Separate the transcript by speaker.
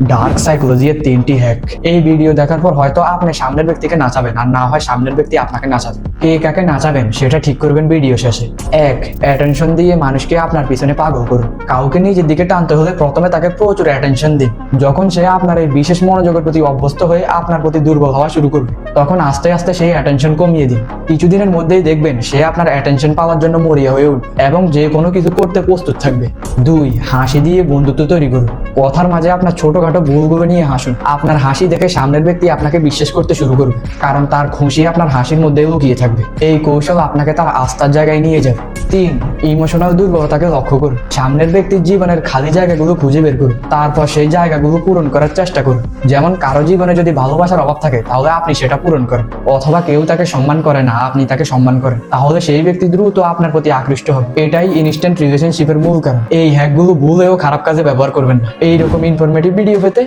Speaker 1: Dark সাইকোলজির 3টি hack. এই video দেখার পর হয়তো আপনি সামনের ব্যক্তিকে নাচাবেন, আর না হয় সামনের ব্যক্তি আপনাকে নাচাবে। কে কাকে নাচাবেন সেটা ঠিক করবেন ভিডিও শেষে। 1. অ্যাটেনশন দিয়ে মানুষকে আপনার পিছনে পাগল করুন। কাউকে নিজের দিকে টানতে হলে প্রথমে তাকে প্রচুর অ্যাটেনশন দিন। যখন সে আপনার এই বিশেষ মনোযোগের প্রতি অভ্যস্ত হয়ে আপনার প্রতি দুর্বল হওয়া শুরু করবে, তখন আস্তে আস্তে সেই অ্যাটেনশন কমিয়ে দিন। কিছুদিনের মধ্যেই দেখবেন সে আপনার অ্যাটেনশন পাওয়ার জন্য মরিয়া হয়ে উঠবে এবং যে কোনো কিছু করতে প্রস্তুত থাকবে। 2. হাসি দিয়ে বন্ধুত্ব তৈরি করুন। কথার মাঝে আপনার ছোটখাটো ভুলগুলো নিয়ে হাসুন। আপনার হাসি দেখে সামনের ব্যক্তি আপনাকে বিশ্বাস করতে শুরু করবে, কারণ তার খুশি আপনার হাসির মধ্যে লুকিয়ে থাকবে। এই কৌশল আপনাকে তার আস্থার জায়গায় নিয়ে যাবে। 3. ইমোশনাল দুর্বলতাকে লক্ষ্য করুন। সামনের ব্যক্তির জীবনের খালি জায়গাগুলো খুঁজে বের করুন, তারপর সেই জায়গাগুলো পূরণ করার চেষ্টা করুন। যেমন কারো জীবনে যদি ভালোবাসার অভাব থাকে, তাহলে আপনি সেটা পূরণ করেন। অথবা কেউ তাকে সম্মান করে না, আপনি তাকে সম্মান করেন, তাহলে সেই ব্যক্তি দ্রুত আপনার প্রতি আকৃষ্ট হবে। এটাই ইনস্ট্যান্ট রিলেশনশিপের মূল কারণ। এই হ্যাকগুলো ভুলেও খারাপ কাজে ব্যবহার করবেন না। এইরকম ইনফরমেটিভ ভিডিও পেতে